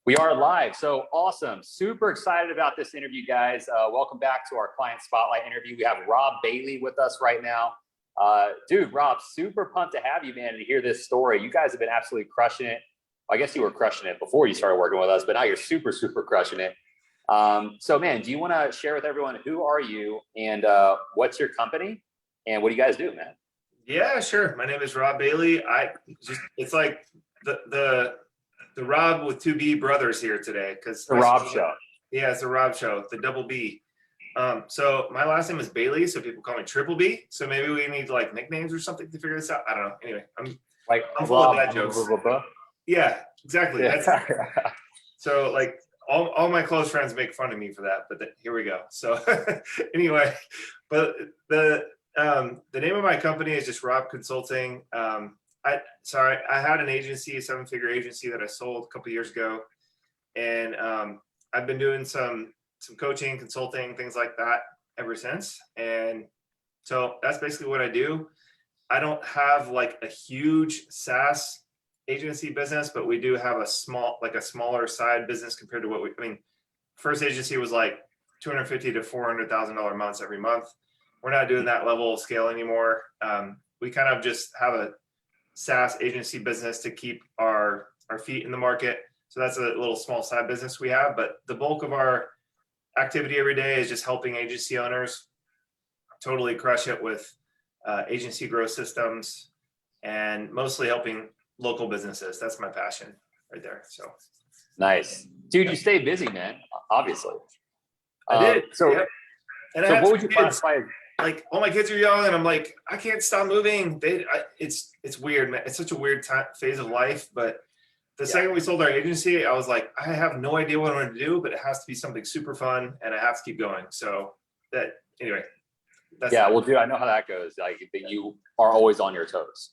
We are live. So awesome. Super excited about this interview, guys. Welcome back to our client spotlight interview. We have Robb Bailey with us right now. Dude, Robb, super pumped to have you, man, and to hear this story. You guys have been absolutely crushing it. I guess you were crushing it before you started working with us, but now you're super, super crushing it. So, man, do you want to share with everyone who are you and what's your company and what do you guys do, man? Yeah, sure. My name is Robb Bailey. It's like the Robb with 2B brothers here today, because The Robb Show. Yeah, it's the Robb Show, the double B. So my last name is Bailey, so people call me Triple B. So maybe we need like nicknames or something to figure this out. I don't know. Anyway, I'm full of dad jokes. Yeah, exactly. Yeah. So like all my close friends make fun of me for that, but here we go. So anyway, but the name of my company is just Robb Consulting. I had an agency, a 7-figure agency that I sold a couple of years ago, and I've been doing some coaching, consulting, things like that ever since. And so that's basically what I do. I don't have like a huge SaaS agency business, but we do have a smaller side business compared to first agency was like $250,000 to $400,000 months every month. We're not doing that level of scale anymore. We kind of just have a SaaS agency business to keep our feet in the market. So that's a little small side business we have, but the bulk of our activity every day is just helping agency owners totally crush it with agency growth systems, and mostly helping local businesses. That's my passion right there. So nice, dude. You stay busy, man. Obviously, I did. So, yeah. And so what would you classify? Like, all my kids are young, and I'm like, I can't stop moving. It's weird, man. It's such a weird phase of life. But the second we sold our agency, I was like, I have no idea what I'm going to do, but it has to be something super fun, and I have to keep going. So anyway. Well, dude, I know how that goes. Like, you are always on your toes.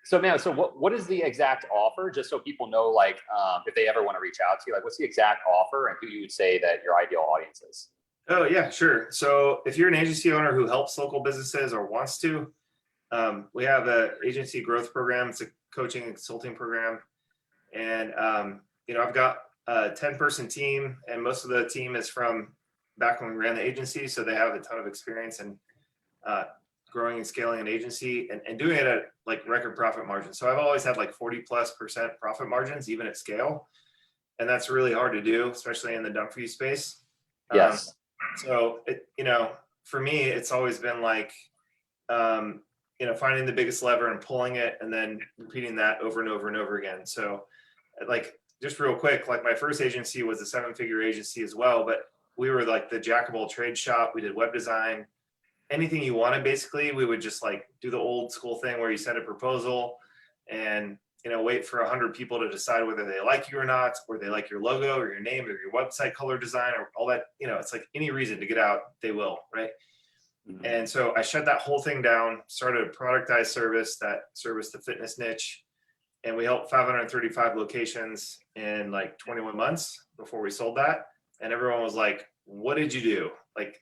So, man, so what is the exact offer? Just so people know, like, if they ever want to reach out to you, like, what's the exact offer and who you would say that your ideal audience is? Oh, yeah, sure. So if you're an agency owner who helps local businesses or wants to, we have an agency growth program. It's a coaching and consulting program. And, I've got a 10-person team, and most of the team is from back when we ran the agency. So they have a ton of experience in growing and scaling an agency and doing it at like record profit margins. So I've always had like 40+% profit margins, even at scale. And that's really hard to do, especially in the done for you space. Yes. So for me, it's always been like, finding the biggest lever and pulling it, and then repeating that over and over and over again. So like, just real quick, like my first agency was a 7-figure agency as well, but we were like the jack of all trades shop. We did web design, anything you wanted. Basically, we would just like do the old school thing where you send a proposal and, wait for 100 people to decide whether they like you or not, or they like your logo or your name or your website color design or all that. It's like any reason to get out, they will, right? Mm-hmm. And so I shut that whole thing down, started a productized service that serviced the fitness niche. And we helped 535 locations in like 21 months before we sold that. And everyone was like, what did you do? Like,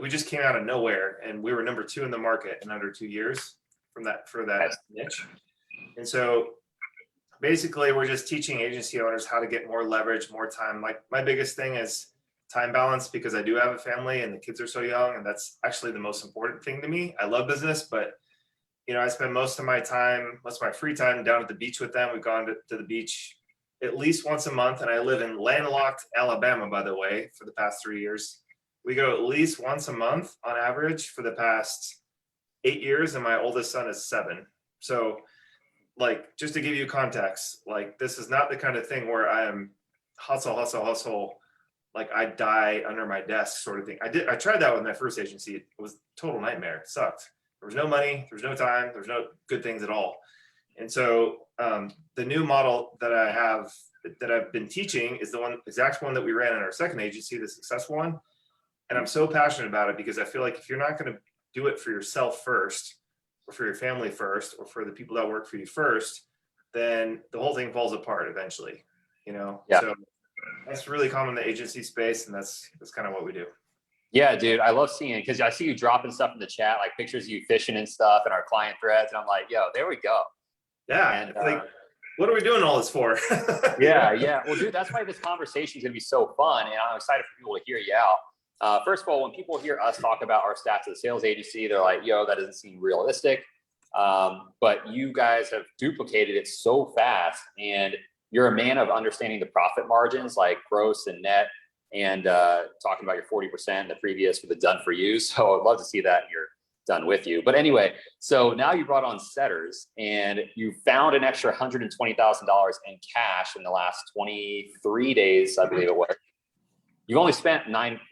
we just came out of nowhere, and we were number 2 in the market in under 2 years for that niche. And so basically we're just teaching agency owners how to get more leverage, more time. Like, my biggest thing is time balance, because I do have a family and the kids are so young, and that's actually the most important thing to me. I love business, but I spend most of my free time down at the beach with them. We've gone to the beach at least once a month, and I live in landlocked Alabama, by the way, for the past 3 years. We go at least once a month on average for the past 8 years, and my oldest son is 7. So, like, just to give you context, like, this is not the kind of thing where I am hustle, like I die under my desk sort of thing. I tried that with my first agency. It was a total nightmare. It sucked. There was no money, there was no time, there was no good things at all. And so the new model that I've been teaching is the exact one that we ran in our second agency, the successful one. And I'm so passionate about it because I feel like if you're not going to do it for yourself first, or for your family first, or for the people that work for you first, then the whole thing falls apart eventually, Yeah. So that's really common in the agency space, and that's kind of what we do. Yeah, dude, I love seeing it, because I see you dropping stuff in the chat, like pictures of you fishing and stuff in our client threads, and I'm like, yo, there we go. Yeah, and what are we doing all this for? Yeah. Well, dude, that's why this conversation is going to be so fun. And I'm excited for people to hear you out. First of all, when people hear us talk about our stats as a sales agency, they're like, yo, that doesn't seem realistic. But you guys have duplicated it so fast, and you're a man of understanding the profit margins, like gross and net, and talking about your 40% the previous for the done for you. So I'd love to see that in your done with you. But anyway, so now you brought on setters, and you found an extra $120,000 in cash in the last 23 days, I believe it was. You've only spent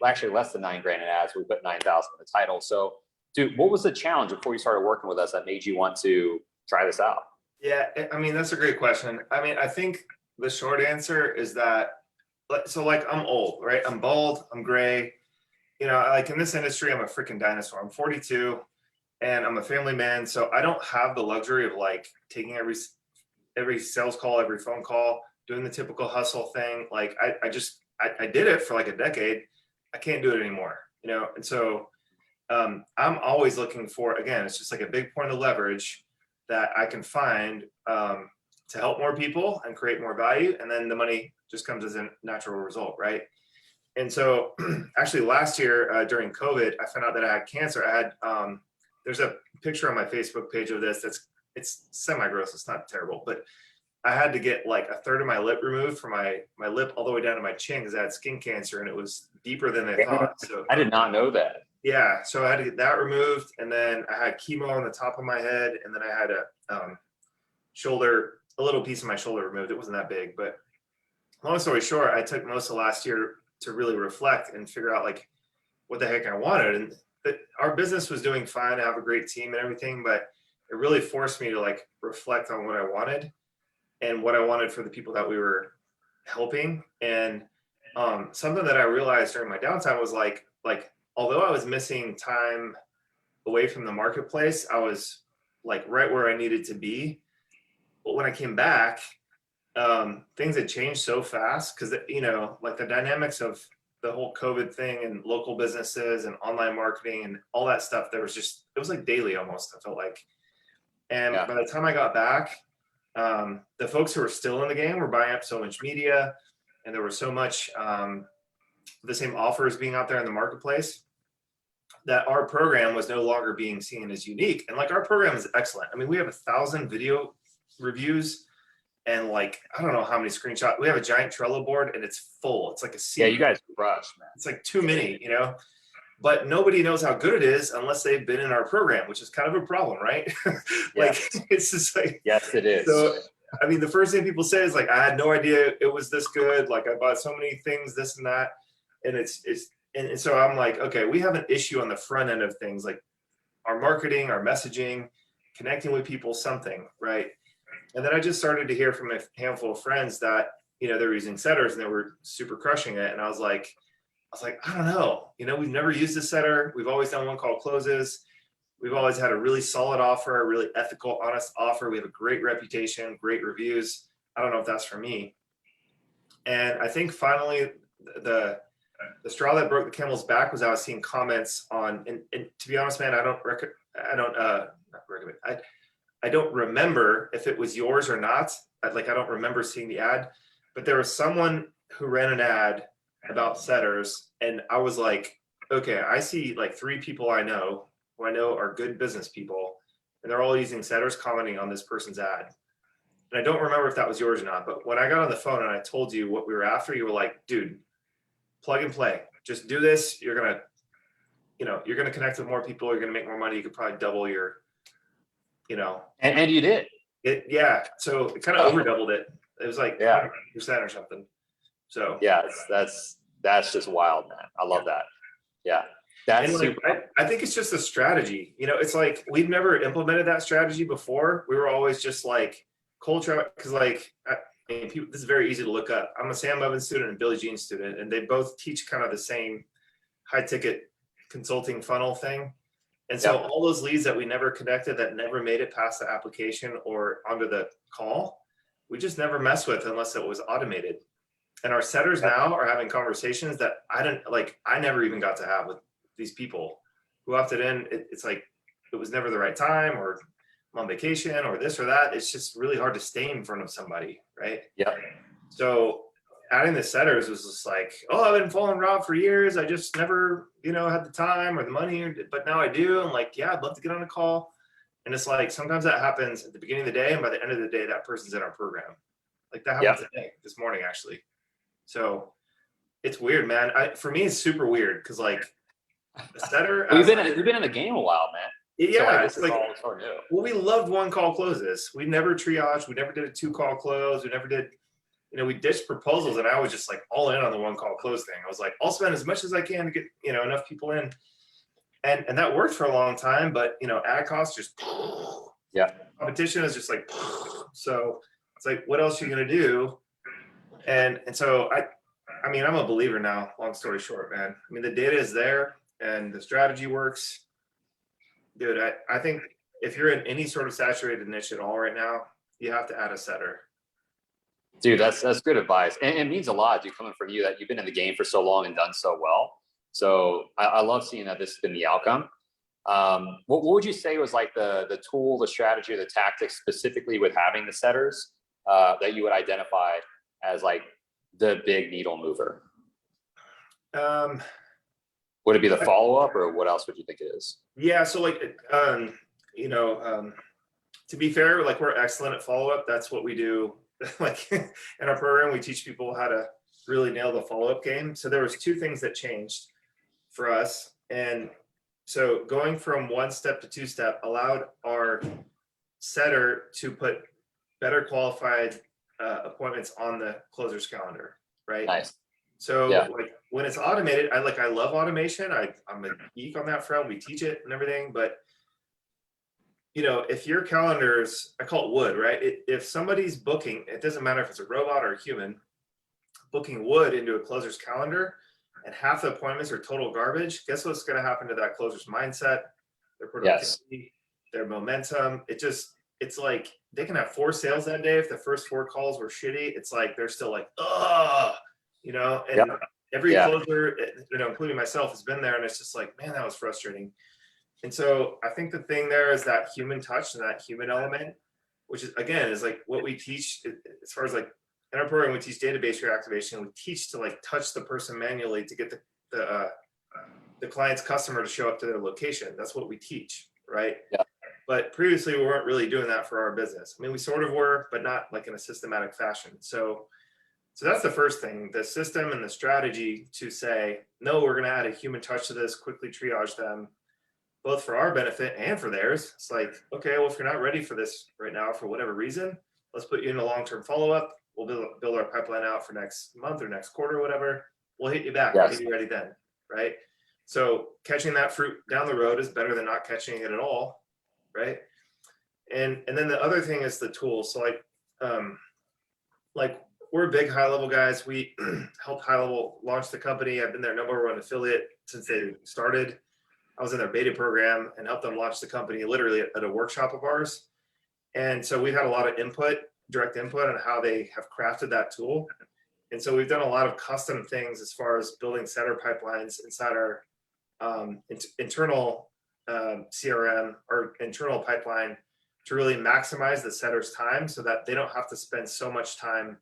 actually less than $9,000 in ads. We put 9,000 in the title. So, dude, what was the challenge before you started working with us that made you want to try this out? Yeah, I mean, that's a great question. I mean, I think the short answer is that, so like I'm old, right? I'm bald, I'm gray. You know, like in this industry, I'm a freaking dinosaur. I'm 42 and I'm a family man. So I don't have the luxury of like taking every sales call, every phone call, doing the typical hustle thing. Like I did it for like a decade. I can't do it anymore, you know? And so I'm always looking for, again, it's just like a big point of leverage that I can find to help more people and create more value. And then the money just comes as a natural result, right? And so actually last year during COVID, I found out that I had cancer. I had, there's a picture on my Facebook page of this it's semi-gross, it's not terrible, but I had to get like a third of my lip removed from my lip all the way down to my chin because I had skin cancer and it was deeper than they thought. So I did not know that. Yeah, so I had to get that removed, and then I had chemo on the top of my head, and then I had a little piece of my shoulder removed. It wasn't that big, but long story short, I took most of last year to really reflect and figure out like what the heck I wanted. And our business was doing fine. I have a great team and everything, but it really forced me to like reflect on what I wanted and what I wanted for the people that we were helping. And something that I realized during my downtime was like although I was missing time away from the marketplace, I was like right where I needed to be. But when I came back, things had changed so fast because, you know, like the dynamics of the whole COVID thing and local businesses and online marketing and all that stuff, it was like daily almost, I felt like. And by the time I got back, the folks who were still in the game were buying up so much media, and there was so much the same offers being out there in the marketplace that our program was no longer being seen as unique. And like our program is excellent. I mean, we have 1,000 video reviews and like, I don't know how many screenshots. We have a giant Trello board and it's full. It's like a scene. Yeah, you guys crush, man. It's like too many, you know, but nobody knows how good it is unless they've been in our program, which is kind of a problem, right? Like, it's just like, yes, it is. So, I mean, the first thing people say is like, I had no idea it was this good. Like I bought so many things, this and that. And so I'm like, okay, we have an issue on the front end of things, like our marketing, our messaging, connecting with people, something, right? And then I just started to hear from a handful of friends that, you know, they're using setters and they were super crushing it. And I was like, I don't know, you know, we've never used a setter. We've always done one call closes. We've always had a really solid offer, a really ethical, honest offer. We have a great reputation, great reviews. I don't know if that's for me. And I think finally the straw that broke the camel's back was I was seeing comments on, and to be honest, man, I don't remember if it was yours or not. I don't remember seeing the ad, but there was someone who ran an ad about setters, and I was like, okay, I see like 3 people I know who I know are good business people, and they're all using setters, commenting on this person's ad. And I don't remember if that was yours or not, but when I got on the phone and I told you what we were after, you were like, dude, plug and play. Just do this. You're going to connect with more people. You're going to make more money. You could probably double your, you know. And you did. So it kind of over doubled it. It was like 100% or something. So yeah, that's just wild, man. I love that. Yeah. That's super. I think it's just a strategy. You know, it's like we've never implemented that strategy before. We were always just like cold traffic, because like people, this is very easy to look up. I'm a Sam Evans student and Billy Jean student, and they both teach kind of the same high ticket consulting funnel thing. And so all those leads that we never connected, that never made it past the application or onto the call, we just never mess with unless it was automated. And our setters now are having conversations that I never even got to have with these people who opted in. It's like, it was never the right time, or I'm on vacation or this or that, it's just really hard to stay in front of somebody, right? Yeah. So adding the setters was just like, oh, I've been following Rob for years. I just never, had the time or the money, but now I do. I'm like, yeah, I'd love to get on a call. And it's like, sometimes that happens at the beginning of the day. And by the end of the day, that person's in our program. Like that happened today, this morning, actually. So it's weird, man. For me, it's super weird. Cause like the setter, Well, you've been in the game a while, man. yeah, so like, it's like, well, we loved one call closes. We never triaged. We never did a 2-call close. We never did, we ditched proposals, and I was just like all in on the 1-call close thing. I was like, I'll spend as much as I can to get, enough people in. And that worked for a long time, but ad costs just, competition is just like, so it's like, what else are you going to do? And so I mean, I'm a believer now, long story short, man. I mean, the data is there and the strategy works. Dude, I think if you're in any sort of saturated niche at all right now, you have to add a setter. Dude, that's good advice. And it means a lot, dude, coming from you, that you've been in the game for so long and done so well. So I love seeing that this has been the outcome. What would you say was like the tool, the strategy, or the tactics specifically with having the setters that you would identify as like the big needle mover? Would it be the follow-up, or what else would you think it is? Yeah. So like, to be fair, like we're excellent at follow-up. That's what we do. Like in our program, we teach people how to really nail the follow-up game. So there was 2 things that changed for us. And so going from 1-step to 2-step allowed our setter to put better qualified appointments on the closer's calendar, right? Nice. So like when it's automated, I love automation. I'm a geek on that front. We teach it and everything, but if your calendar's, I call it wood, right? If somebody's booking, it doesn't matter if it's a robot or a human, booking wood into a closer's calendar and half the appointments are total garbage, guess what's going to happen to that closer's mindset, their productivity, their momentum? It's like they can have 4 sales that day. If the first 4 calls were shitty, it's like they're still like, and every closer, including myself, has been there, and it's just like, man, that was frustrating. And so I think the thing there is that human touch and that human element, which is, again, is like what we teach as far as like in our program. We teach database reactivation. We teach to like touch the person manually to get the client's customer to show up to their location. That's what we teach, right? Yeah. But previously we weren't really doing that for our business. I mean, we sort of were, but not like in a systematic fashion. So that's the first thing, the system and the strategy to say, no, we're going to add a human touch to this, quickly triage them, both for our benefit and for theirs. It's like, okay, well, if you're not ready for this right now for whatever reason, let's put you in a long-term follow-up. We'll build our pipeline out for next month or next quarter, whatever. We'll hit you back. We'll get you ready then, right? So catching that fruit down the road is better than not catching it at all, right? And then the other thing is the tools. So like we're big high-level guys. We helped high-level launch the company. I've been their #1 affiliate since they started. I was in their beta program and helped them launch the company literally at a workshop of ours. And so we've had a lot of direct input on how they have crafted that tool. And so we've done a lot of custom things as far as building setter pipelines inside our internal CRM or internal pipeline to really maximize the setter's time so that they don't have to spend so much time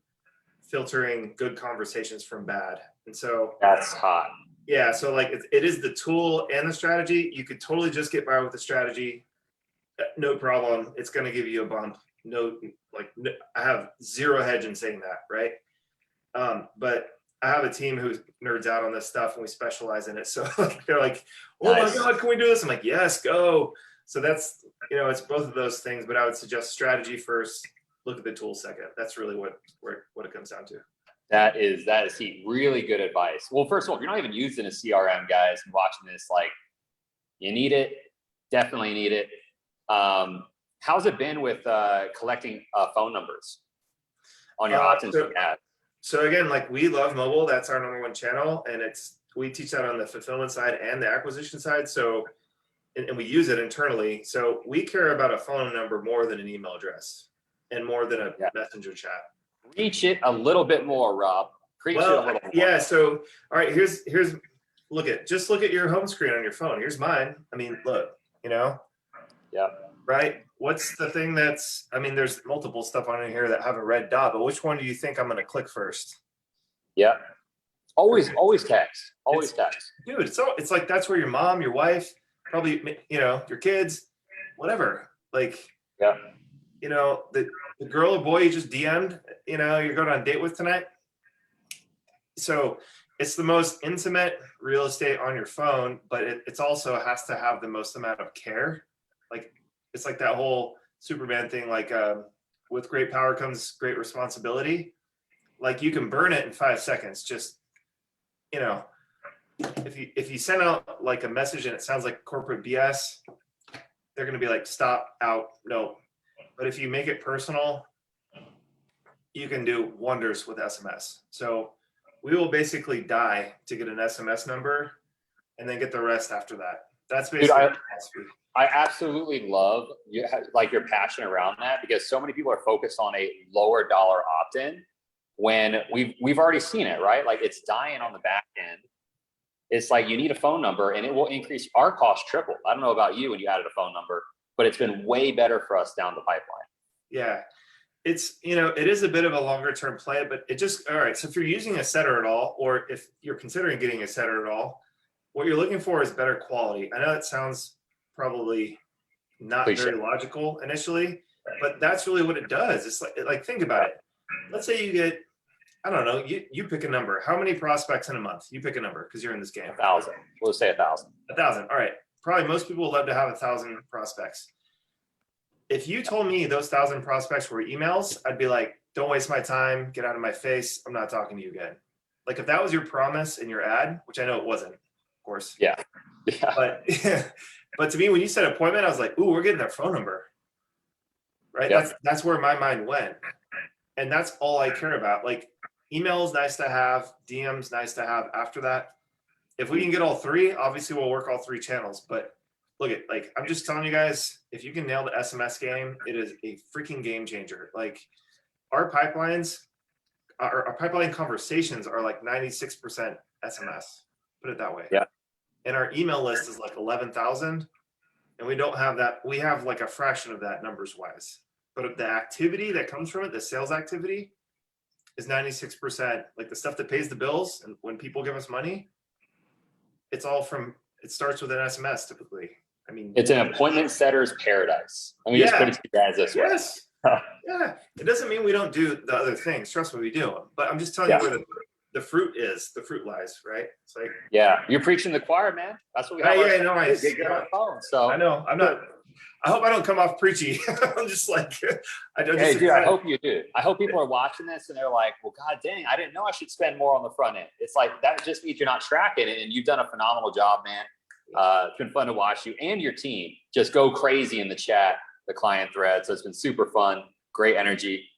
filtering good conversations from bad. And so that's hot. Yeah, so like it is the tool and the strategy. You could totally just get by with the strategy, no problem. It's going to give you a bump. I have zero hedge in saying that, right? But I have a team who nerds out on this stuff, and we specialize in it. So they're like, "Oh my God, can we do this?" I'm like, "Yes, go." So that's it's both of those things. But I would suggest strategy first. Look at the tool second. That's really what it comes down to. That is really good advice. Well, first of all, if you're not even using a CRM, guys, and watching this, like, you need it, definitely need it. How's it been with collecting phone numbers on your opt-ins and ads? So again, like we love mobile. That's our #1 channel, and we teach that on the fulfillment side and the acquisition side. So, and we use it internally. So we care about a phone number more than an email address and more than a messenger chat. Reach it a little bit more, Rob. Preach it a little more. Yeah. So, all right, here's look at your home screen on your phone. Here's mine. I mean, look, Yeah. Right. what's the thing that's, I mean, there's multiple stuff on here that have a red dot, but which one do you think I'm going to click first? Yeah. Always text. Always text. Dude, so it's like, that's where your mom, your wife, probably, you know, your kids, whatever. Like, Yeah. you know, the girl or boy you just DM'd, you know, you're going on a date with tonight. So it's the most intimate real estate on your phone, but it's also has to have the most amount of care. Like, it's like that whole Superman thing, like with great power comes great responsibility. Like, you can burn it in 5 seconds. Just, you know, if you send out like a message and it sounds like corporate BS, they're going to be like, stop, out, no. But if you make it personal, you can do wonders with SMS. So we will basically die to get an SMS number and then get the rest after that. That's basically Dude, I absolutely love you, like your passion around that, because so many people are focused on a lower dollar opt-in when we've already seen it, right? Like, it's dying on the back end. It's like, you need a phone number and it will increase our cost triple. I don't know about you when you added a phone number, but it's been way better for us down the pipeline. Yeah. It's, you know, it is a bit of a longer term play, but it just, all right. So if you're using a setter at all, or if you're considering getting a setter at all, what you're looking for is better quality. I know that sounds probably not Cliche. very logical initially, but that's really what it does. It's like think about it. Let's say you get, I don't know, you pick a number. How many prospects in a month? You pick a number because you're in this game. 1,000. We'll say 1,000. 1,000. All right. Probably most people would love to have 1,000 prospects. If you told me those 1,000 prospects were emails, I'd be like, don't waste my time. Get out of my face. I'm not talking to you again. Like, if that was your promise in your ad, which I know it wasn't, of course. Yeah. But to me, when you said appointment, I was like, ooh, we're getting their phone number. Right. Yep. That's where my mind went. And that's all I care about. Like, email is nice to have. DM's nice to have after that. If we can get all three, obviously we'll work all three channels. But look at, like, I'm just telling you guys, if you can nail the SMS game, it is a freaking game changer. Like, our pipelines, our pipeline conversations are like 96% SMS, put it that way. Yeah. And our email list is like 11,000. And we don't have that. We have like a fraction of that numbers wise. But the activity that comes from it, the sales activity, is 96%. Like, the stuff that pays the bills and when people give us money, it's all from, it starts with an SMS typically. I mean, it's an appointment setter's paradise. Let me just put it to you guys this way. Yes. Yeah. It doesn't mean we don't do the other things. Trust me, we do. But I'm just telling you where the fruit is. The fruit lies, right? It's like, yeah, you're preaching the choir, man. That's what we have. Yeah, no, I get good on the phone. So I know. I'm not. I hope I don't come off preachy. I'm just like, hey, dude, I hope you do. I hope people are watching this and they're like, well, God dang, I didn't know I should spend more on the front end. It's like, that just means you're not tracking it, and you've done a phenomenal job, man. It's been fun to watch you and your team just go crazy in the chat, the client thread. So it's been super fun, great energy.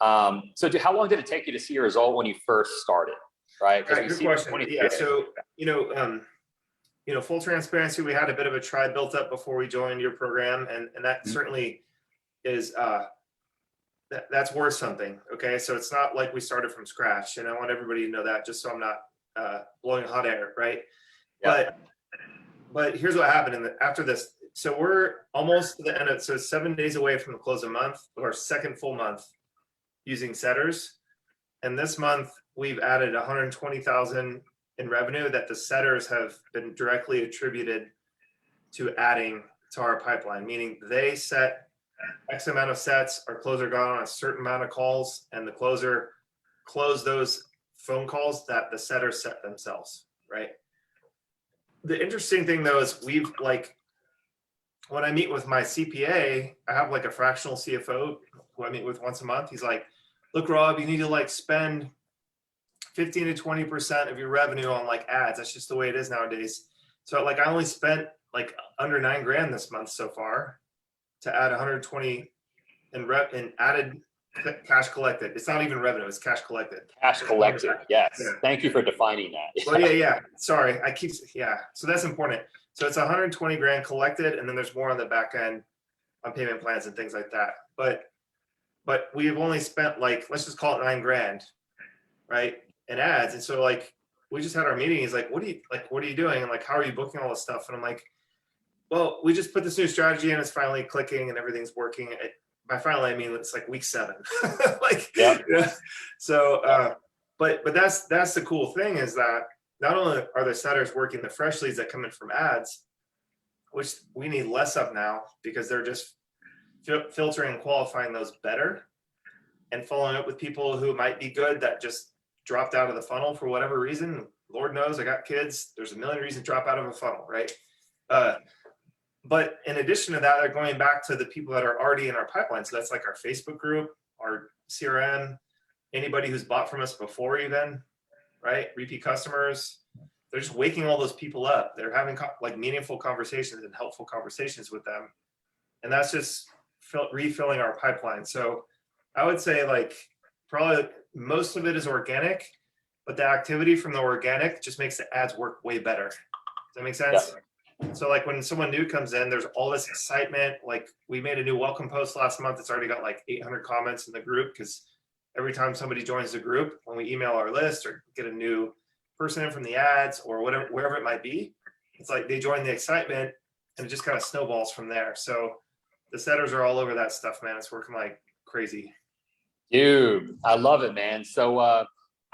So how long did it take you to see a result when you first started? Right. Right, good question. Yeah. So, full transparency, we had a bit of a tribe built up before we joined your program. And that certainly is, that's worth something. Okay. So it's not like we started from scratch, and I want everybody to know that, just so I'm not blowing hot air. Right. Yeah. But here's what happened after this. So we're almost to the end of, so 7 days away from the close of the month, or second full month using setters. And this month we've added 120,000 in revenue that the setters have been directly attributed to adding to our pipeline, meaning they set X amount of sets, our closer got on a certain amount of calls, and the closer closed those phone calls that the setters set themselves, right? The interesting thing though is we've, like, when I meet with my CPA, I have like a fractional CFO who I meet with once a month. He's like, look, Rob, you need to like spend 15 to 20% of your revenue on like ads. That's just the way it is nowadays. So like, I only spent like under $9,000 this month so far to add 120 in added cash collected. It's not even revenue, it's cash collected. Cash collected, yes. Yeah. Thank you for defining that. Well, yeah. Sorry, so that's important. So it's 120 grand collected, and then there's more on the back end on payment plans and things like that. But we've only spent, like, let's just call it $9,000, right, in ads. And so like, we just had our meeting. He's like, what are you doing? And like, how are you booking all this stuff? And I'm like, Well, we just put this new strategy in. It's finally clicking and everything's working. By finally, I mean it's like week 7. Like, Yep. yeah. So, but that's the cool thing is that not only are the setters working the fresh leads that come in from ads, which we need less of now because they're just filtering and qualifying those better and following up with people who might be good that just dropped out of the funnel for whatever reason. Lord knows, I got kids. There's a million reasons to drop out of a funnel, right? But in addition to that, they're going back to the people that are already in our pipeline. So that's like our Facebook group, our CRM, anybody who's bought from us before even, right? Repeat customers. They're just waking all those people up. They're having like meaningful conversations and helpful conversations with them. And that's just refilling our pipeline. So I would say like probably most of it is organic, but the activity from the organic just makes the ads work way better. Does that make sense? Yeah. So like when someone new comes in, there's all this excitement. Like we made a new welcome post last month. It's already got like 800 comments in the group because every time somebody joins the group, when we email our list or get a new person in from the ads or whatever, wherever it might be, it's like they join the excitement and it just kind of snowballs from there. So the setters are all over that stuff, man. It's working like crazy. Dude, I love it, man. So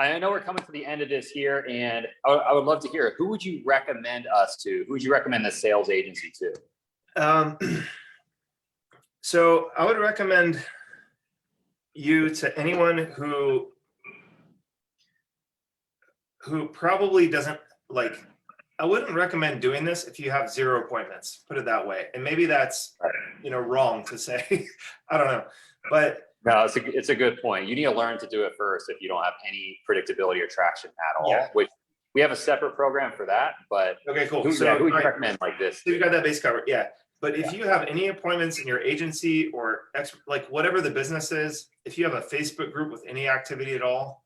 I know we're coming to the end of this here, and I would love to hear, who would you recommend us to? Who would you recommend the sales agency to? So I would recommend you to anyone who probably doesn't like, I wouldn't recommend doing this if you have 0 appointments, put it that way. And maybe that's, wrong to say, I don't know, but no, it's a good point. You need to learn to do it first if you don't have any predictability or traction at all, yeah. Which we have a separate program for that, but okay, cool. Who would you recommend like this? So you got that base covered. Yeah. But if you have any appointments in your agency or like whatever the business is, if you have a Facebook group with any activity at all,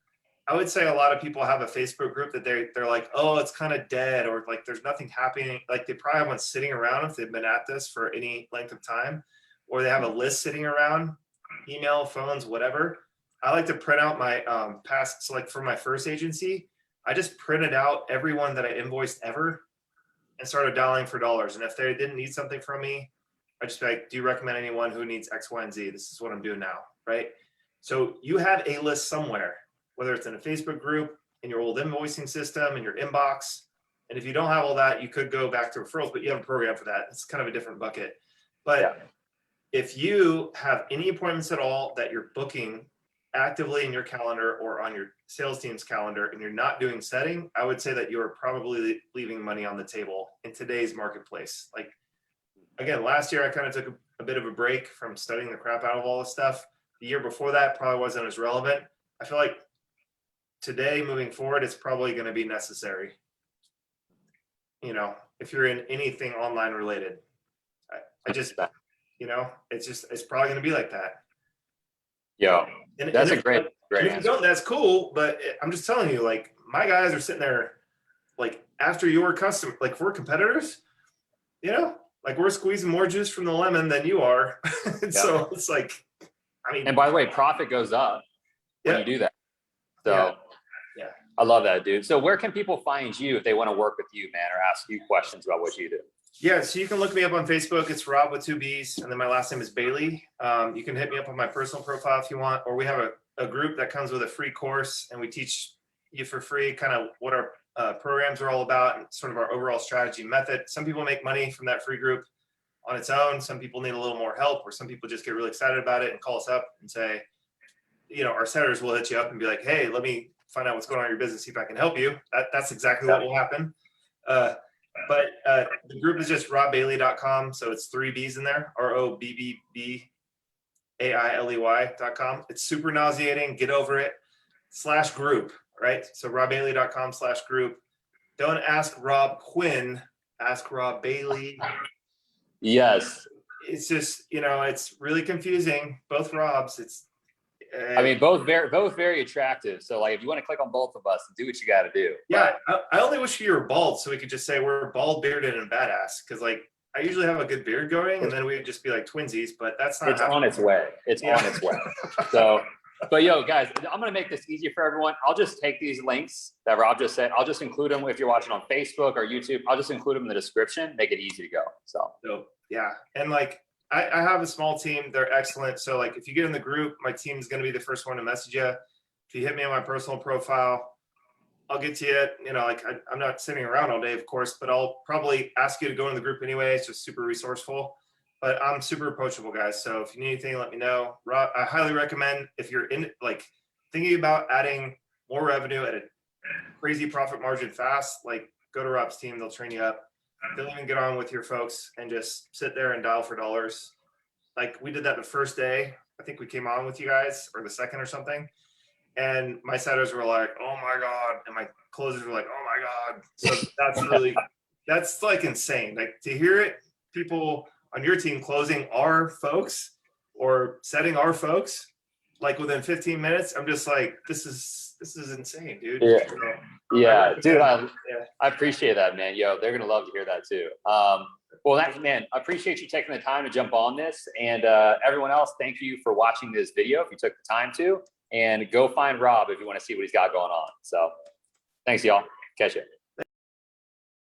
I would say a lot of people have a Facebook group that they're like, oh, it's kind of dead, or like there's nothing happening. Like they probably have one sitting around if they've been at this for any length of time, or they have a list sitting around, email, phones, whatever. I like to print out my past. So like for my first agency, I just printed out everyone that I invoiced ever and started dialing for dollars. And if they didn't need something from me, I just be like, do you recommend anyone who needs X, Y, and Z? This is what I'm doing now, right? So you have a list somewhere, whether it's in a Facebook group, in your old invoicing system, in your inbox. And if you don't have all that, you could go back to referrals, but you have a program for that. It's kind of a different bucket. But if you have any appointments at all that you're booking actively in your calendar or on your sales team's calendar and you're not doing setting, I would say that you're probably leaving money on the table in today's marketplace. Like, again, last year I kind of took a bit of a break from studying the crap out of all this stuff. The year before that probably wasn't as relevant. I feel like today, moving forward, it's probably going to be necessary. If you're in anything online related, I just, it's probably going to be like that. Yeah, that's a great if answer. you don't, that's cool. But I'm just telling you, like my guys are sitting there, like after your customer, like we're competitors, like we're squeezing more juice from the lemon than you are. So it's like, and by the way, profit goes up when you do that. So yeah. I love that, dude. So where can people find you if they want to work with you, man, or ask you questions about what you do? Yeah, so you can look me up on Facebook. It's Rob with 2 B's, and then my last name is Bailey. You can hit me up on my personal profile if you want, or we have a group that comes with a free course, and we teach you for free kind of what our programs are all about and sort of our overall strategy method. Some people make money from that free group on its own. Some people need a little more help, or some people just get really excited about it and call us up and say, our setters will hit you up and be like, hey, let me find out what's going on in your business, see if I can help you. That's exactly what will happen. But the group is just robbailey.com. So it's 3 B's in there, ROBBBAILEY.com. It's super nauseating. Get over it. /group, right? So robbailey.com/group. Don't ask Rob Quinn, ask Rob Bailey. Yes. It's just, it's really confusing. Both Robs. Both very attractive. So like, if you want to click on both of us, do what you got to do. Yeah, I only wish you were bald so we could just say we're bald, bearded, and badass. Because like I usually have a good beard going, and then we would just be like twinsies. But that's not. It's on its way. It's on its way. So But yo, guys, I'm gonna make this easier for everyone. I'll just take these links that Rob just said. I'll just include them if you're watching on Facebook or YouTube. I'll just include them in the description. Make it easy to go. So yeah, and like I have a small team. They're excellent. So like if you get in the group, my team is going to be the first one to message you. If you hit me on my personal profile, I'll get to you. You know, like I'm not sitting around all day, of course, but I'll probably ask you to go in the group anyway. It's just super resourceful. But I'm super approachable, guys. So if you need anything, let me know. Rob, I highly recommend if you're in like thinking about adding more revenue at a crazy profit margin fast, like go to Rob's team. They'll train you up. They'll even get on with your folks and just sit there and dial for dollars. Like we did that the first day. I think we came on with you guys, or the second or something. And my setters were like, "Oh my God." And my closers were like, "Oh my God." So that's like insane. Like to hear it, people on your team closing our folks or setting our folks like within 15 minutes. I'm just like, this is insane, dude. yeah, So, yeah, dude, yeah. I appreciate that, man. Yo, they're gonna love to hear that too. Well, man, I appreciate you taking the time to jump on this, and everyone else, thank you for watching this video if you took the time to, and go find Rob if you want to see what he's got going on. So, thanks, y'all. Catch you.